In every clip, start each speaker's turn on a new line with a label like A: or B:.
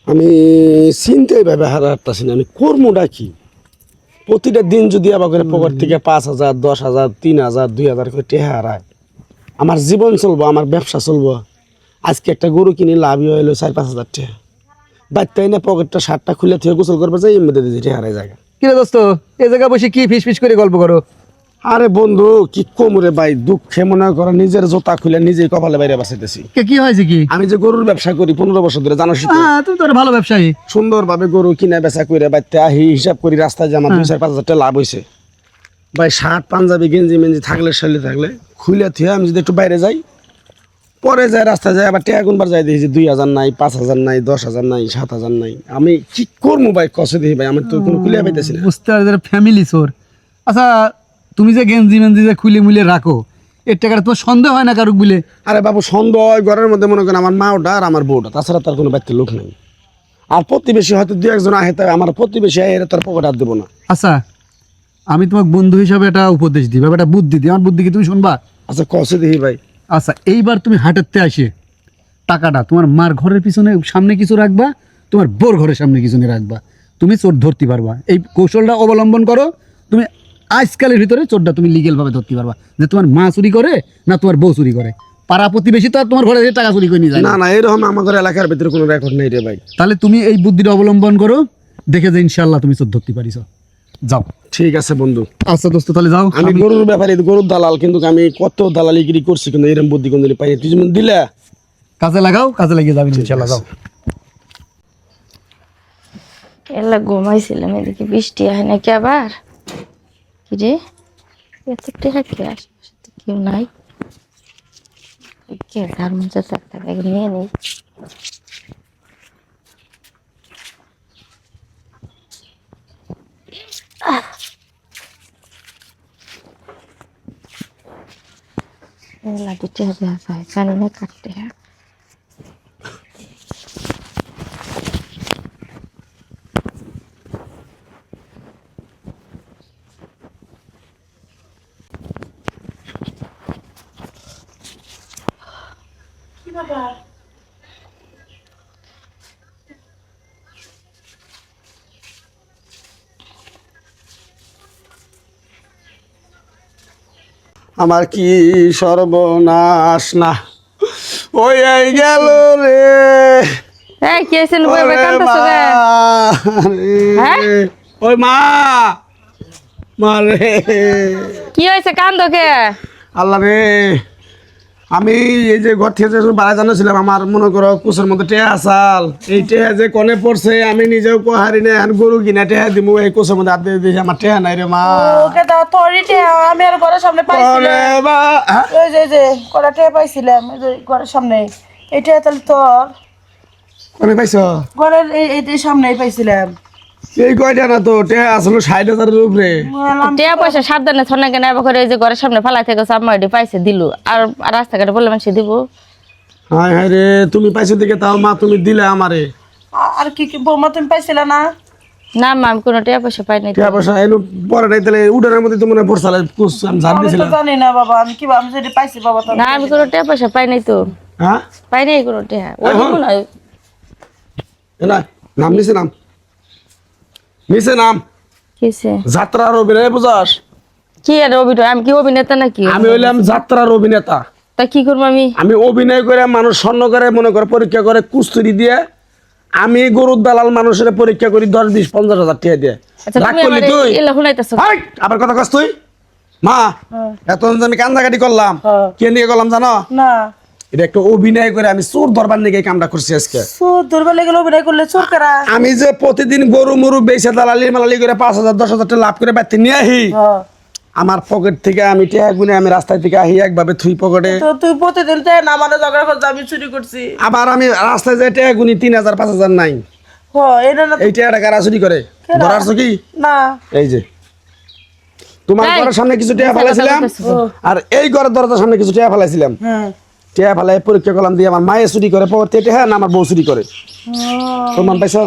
A: আমি চিন্তাই ভাবে হারাচ্ছি না, আমি কর্মটা কি? প্রতিটা দিন যদি আবার করে পকেট থেকে 5,000, 10,000, 3,000, 2,000 করে টেহা হারায়, আমার জীবন চলবো, আমার ব্যবসা চলবো। আজকে একটা গরু কিনে লাভই হইলো 4-5,000 টাকা। বাচ্চাই না পকেটটা শার্টটা খুলে থেকে গোসল করবে যাই, এর মধ্যে দিয়ে হারায় জায়গা।
B: কিরে দোস্ত, এই জায়গা বসে কি ফিস ফিস করে গল্প করো?
A: আরে বন্ধু, কি কমরে ভাই, দুঃখে মনে করো নিজের জোতা খুলে নিজেই কপালে বাইরে বাঁচাইতেছি।
B: কি হয়েছে কি?
A: আমি যে গরুর ব্যবসা করি 15 বছর ধরে, জানো তো।
B: হ্যাঁ, তুমি তো একটা ভালো ব্যবসায়ী।
A: সুন্দরভাবে গরু কিনা বেচা করে বাড়তে আহি হিসাব করি, রাস্তায় যে আমার 2-4-5,000 টাকা লাভ হয়েছে ভাই। শার্ট পাঞ্জাবি গেঞ্জি মেঞ্জি থাকলে শৈলে থাকলে খুলে থুয়ে আমি যদি একটু বাইরে যাই, পরে যাই রাস্তায় যাই আবার টাকা গুনবার যাই দেখি যে 2,000 নাই, 5,000 নাই, 10,000 নাই, 7,000 নাই। আমি কি করবো ভাই, কষে দেখি ভাই, আমি তো কোনো খুলে পাইতেছি না।
B: বুঝতে পারছি, ফ্যামিলি চোর। আচ্ছা, তুমি যে গেঞ্জি মেঞ্জি যে খুলে মুলে রাখো, এর টাকাটা তোমার সন্দেহ হয় না কারুক বলে?
A: আরে বাবু, সন্দেহ হয় ঘরের মধ্যে, মনে করেন আমার মা ওটা আর আমার বউটা, তাছাড়া তার কোনো বাড়িতে লোক নেই। আর প্রতিবেশী হয়তো 2-1 আহে, তাই আমার প্রতিবেশী এরা তার পকেট হাত দেবো না।
B: আচ্ছা, আমি তোমাকে বন্ধু হিসাবে একটা উপদেশ দিই বা একটা বুদ্ধি দিই, আমার বুদ্ধি কি তুমি শুনবা?
A: আচ্ছা কষে দেখি ভাই।
B: আচ্ছা, এইবার তুমি হাটেরতে আসে টাকাটা তোমার মার ঘরের পিছনে সামনে কিছু রাখবা, তোমার বোর ঘরের সামনে কিছু রাখবা, তুমি চোর ধরতে পারবা। এই কৌশলটা অবলম্বন করো, তুমি আজকালের ভিতরে চোরটা তুমি লিগেল ভাবে ধরতে পারবা, যে তোমার মা চুরি করে না তোমার বউ চুরি করে। পাড়া প্রতিবেশী তো আর তোমার ঘরে টাকা চুরি করে নিয়ে যায়
A: না না, এরকম আমাদের এলাকার ভিতরে কোনো রেকর্ড নেই রে ভাই।
B: তাহলে তুমি এই বুদ্ধিটা অবলম্বন করো, দেখে যে ইনশাল্লাহ তুমি চোর ধরতে পারিস। যাও।
A: ঠিক আছে বন্ধু।
B: আচ্ছা দোস্ত, তাহলে যাও।
A: আমি গরুর ব্যাপারে, গরুর দালাল, কিন্তু আমি কত দালালিগিরি করছি, কিন্তু এরকম বুদ্ধি কোন দিলে পাই, তুই যেমন দিলে
B: কাজে লাগাও, কাজে লাগিয়ে যাবেন ইনশাল্লাহ। যাও।
C: এলা ঘুমাইছিলাম, এদিকে বৃষ্টি হয় নাকি আবার? কি রে, এত টেহা কে? আশেপাশে তো কেউ নাই। কে তার মধ্যে একটা ব্যাগ নিয়ে নেই। লাঠি টেহা দেওয়া যায়, জানি না কাটতে। হ্যাঁ,
A: আমার কি সর্বনাশ না, ওই এই গেল রে।
C: এই কি হয়েছে?
A: ওরে
C: কান্দতেছো
A: মা
C: রে?
A: রে।
C: হ্যাঁ?
A: ওই মা, মা রে।
C: কি হয়েছে, কান্দো কে?
A: আল্লাহ রে, আমি এই যে ঘর থেকে বাড়া জানাছিলাম, আমার মনে করো কুসের মধ্যে টেহা আসাল, এই টেহা যে কনে পড়ছে আমি নিজেও কোহারি না, এখন গরু কিনা টেহা দিব, এই কুসের মধ্যে হাত দিয়ে দিয়েছি, আমার টেহা নাই রে মা।
D: ওকে দাও তোরই টেহা, আমি আর ঘরের সামনে
A: ওরে
D: পাইছিলাম।
A: মা, হ্যাঁ?
D: ওই যে কটা টেহা পাইছিলাম, এই যে ঘরের সামনে। এই টেহা তাহলে তোর
A: কনে পাইছ?
D: ঘরের এই সামনেই পাইছিলাম।
A: এই কয়টা না তো টেহা আসলে 60,000-এর উপরে।
C: টিয়া পয়সা সাবধানে ছন্না কেন করে, ওই যে ঘরের সামনে ফালাই থেকে সাবমারি পাইছে দিল, আর রাস্তাঘাটে বললে মানুষ দিব।
A: হায় হায় রে, তুমি পাইছো দিকে তাও মা, তুমি দিলে আমারে।
D: আর কি কি বৌমা তুমি পাইছিলে না?
C: না মা, আমি কোনো টিয়া পয়সা পাই নাই তো।
A: টেহা পয়সা এলো পরে নাই, তাহলে উডানের মধ্যে তো মনে হয় পড়ছালে কুস আমি ঝাড়
D: আমি তো
A: দিয়েছিলাম।
D: জানি না বাবা, আমি কি আমি যদি পাইছি বাবা তো
C: না, আমি কোনো টিয়া পয়সা পাই নাই তো,
A: হ্যাঁ
C: পাই নাই কোনো টিয়া। ওই
A: এখন?
C: মনে হয়
A: না, নাম নিচে নাম, নিচে নাম।
C: কিসে
A: যাত্রার অভিনয় বুঝাস?
C: কি আর অভিনয়? আমি কি অভিনেতা নাকি?
A: আমি হইলাম যাত্রার অভিনেতা।
C: তা কি করবো আমি?
A: আমি অভিনয় করে মানুষ স্বর্ণ করে, মনে করে পরীক্ষা করে কুস্তুরি দিয়ে, আমি গরুর দালাল মানুষের পরীক্ষা করি 10-20-50,000 টাকা দিয়ে।
C: আচ্ছা,
A: রাগ
C: তুমি
A: করলি
C: আমারে
A: তুই?
C: এলা শুনাইতেছো?
A: হাই, আবার কথা কস তুই? মা, এত আমি কান্দাকাটি করলাম,
D: হ্যাঁ।
A: কে নিয়ে করলাম জানো?
D: না
A: এটা একটা অভিনয় করে আমি চোর ধরবার নিয়ে এই কামটা করছি আজকে।
D: চোর ধরবে লেগে অভিনয় করলে চোর কারা?
A: আমি যে প্রতিদিন গরু মরু বেচে দালালি মালালি করে 5,000-10,000 টাকা লাভ করে বাড়তে নিয়ে আহি,
D: হ্যাঁ।
A: আমার পকেট থেকে আমি টেহা গুনে আমি রাস্তায় থেকে আহি একভাবে থুই পকেটে।
D: তো তুই প্রতিদিন তাই না মানে ঝগড়া করতে আমি চুরি করছি।
A: আবার আমি রাস্তায় যাই টেহা গুনি 3,000-5,000 নাই।
D: হ এটা না
A: এই টেহাটা কারা চুরি করে
D: কেডা?
A: ধরারছো কি?
D: না
A: এই যে তোমার
C: এই,
A: ঘরের সামনে কিছু টেহা
C: মিথ্যা কথা
A: ফেলাইছিলাম,
C: বলতেছো।
A: আর এই ঘরের দরজার সামনে কিছু টেহা ফেলাইছিলাম।
D: হ্যাঁ।
A: টেহা ফেলাই পরীক্ষা করলাম দিয়ে আমার মায়ে চুরি করে পকেট টেহা, না আমার বউ চুরি করে। প্রমাণ পাইছো?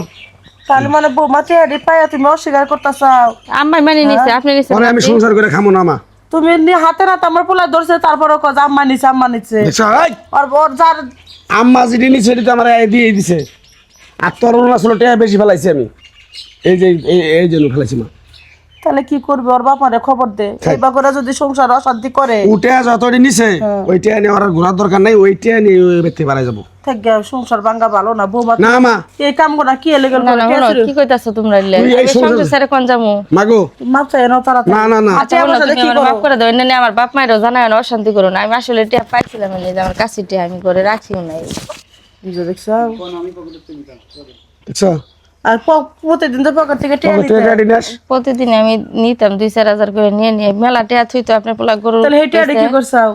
D: তাহলে মানে বৌমা টেহারি পাইয়া তুমি অস্বীকার করতে চাও?
C: আম্মাই মানে নিছে, আপনি নিছেন
A: পরে আমি
C: নাকি?
A: সংসার করে খামো না মা।
D: তুমি হাতে না আমার পোলা ধরছে, তারপরে কজ আম্মা নিচ্ছে আম্মা নিচ্ছে।
A: দেখছো? এই,
D: আর ওর যার
A: আম্মা যেটি নিচ্ছে সেটি তো আমার দিয়ে দিছে। আর তোর আসলে টেহা বেশি ফেলাইছি আমি এই জন্য ফেলাইছি মা
D: তাহলে কি করবে ওর বাপারে খবর দে এইবা করে যদি সংসার অশান্তি করে
A: উঠে যতটি নিছে ওইটা নিয়ে ওর ঘোরার দরকার নাই ওইটা নিয়ে ওই ব্যক্তি বাড়াই যাবো
D: থাকে সংসার ভাঙ্গা ভালো না বৌমা
A: না মা
D: এই কাম করা কি এলে
C: না না হলো কি কইতাছো তোমরা ইলে
A: তুই এই
C: আমি
A: সংসার-
C: সংসার ছেড়ে কোন যামু
A: মাগো
D: মাথায় এনো তারা
A: না না না
C: আচ্ছা হলো তুমি আমার মাফ করে দাও এনে আমার বাপ মায়েরও জানায় না অশান্তি করো না আমি আসলে টিয়া পাইছিলাম এই যে আমার কাছে টিয়া আমি করে রাখিও নাই
D: বুঝে দেখছো
A: দেখছো
D: আর প্রতিদিন তো পকেট থেকে টেনে
A: পকেটে
D: নিতে
A: গাড়ি নাস
C: প্রতিদিন আমি নিতাম 2-4 হাজার করে নিয়ে নিয়ে মেলা টিয়া থুই তো আপনার পোলা গরু
D: তাহলে হেঁটে হেঁটে কি করছাও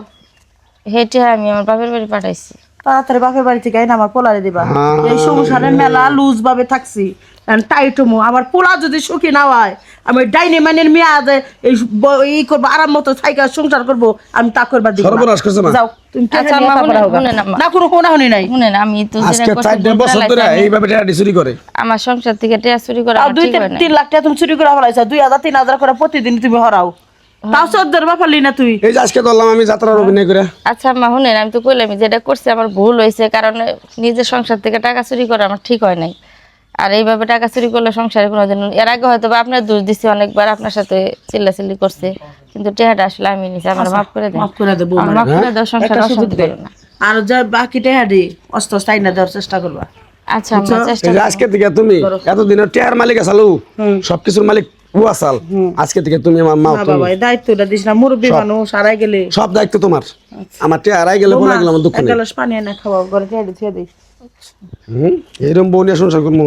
C: হেঁটে আমি আমার বাপের বাড়ি পাঠাইছি
D: তাড়াতাড়ি বাপের বাড়ি থেকে আইনা আমার পোলারে দিবা
A: হ্যাঁ।
D: এই সংসারে মেলা লুজ ভাবে থাকছি টাইটমো আমার পোলা যদি সুখী না হয় আমি ডাইনি মাইনের মেয়ে আছে এই করবো আরাম মতো থাইকা সংসার করবো আমি তা করবা দিব না।
A: সর্বনাশ করছে মা।
D: যাও তুমি টেনে
C: আচ্ছা,
D: নিয়ে
C: মা,
D: তারপরে হোগা।
C: শুনেন, মা।
D: না কোনো হোনা হনি নাই
C: শুনেন আমি তো যেটা
A: আজকে
C: করছি
A: 4 বছর
C: ভুল
A: ধরে
C: ফেলাইছি,
A: এইভাবে টেহা চুরি করে
C: আমার সংসার থেকে টিয়া চুরি করা
D: আর
C: আমার
D: দুই
C: ঠিক হয় না।
D: 3 লাখ টাকা তুমি চুরি করে ফেলাইছো 2000-3000 করে প্রতিদিন তুমি হরাও তাও চোদ্দের বাপালি না তুই
A: এই যে আজকে ধরলাম আমি যাত্রার অভিনয় করে
C: আচ্ছা মা শুনেন আমি তো কইলাম যেটা করছি আমার ভুল হয়েছে কারণ নিজের সংসার থেকে টাকা চুরি করা আমার ঠিক হয় নাই আর এইভাবে টাকা চুরি করলে সংসারে কোনোদিন এর আগে হয়তো বা আপনার দোষ দিছি অনেকবার আপনার সাথে চিল্লাচিল্লি করছে কিন্তু টেহাটা আসলে আমি নিছি আমার মাফ করে দেন
D: মাফ করে দেবো
C: আমার মাফ করে দাও সংসার
D: একটা সুযোগ
C: অশান্তি
D: দে
C: করো না
D: আর যা বাকি টাকা অস্ত স্থায়ী না দেওয়ার চেষ্টা করবা
C: আচ্ছা আমরা চেষ্টা
A: এই যে আজকে থেকে তুমি এতদিনের টেহার মালিক আসালু সবকিছুর মালিক ও আসাল আজকে থেকে তুমি আমার মা
D: না বাবা এই দায়িত্বটা দিস না মুরব্বী মানুষ হারাই গেলে
A: সব দায়িত্ব তোমার আমার টেহা হারাই গেলে বলে গেলাম দুঃখ
D: এক
A: নেই
D: গ্লাস পানি এনে খাওয়াও ঘরে খেয়ে দিয়ে দিস
A: এরকম বউ নিয়ে সংসার করবো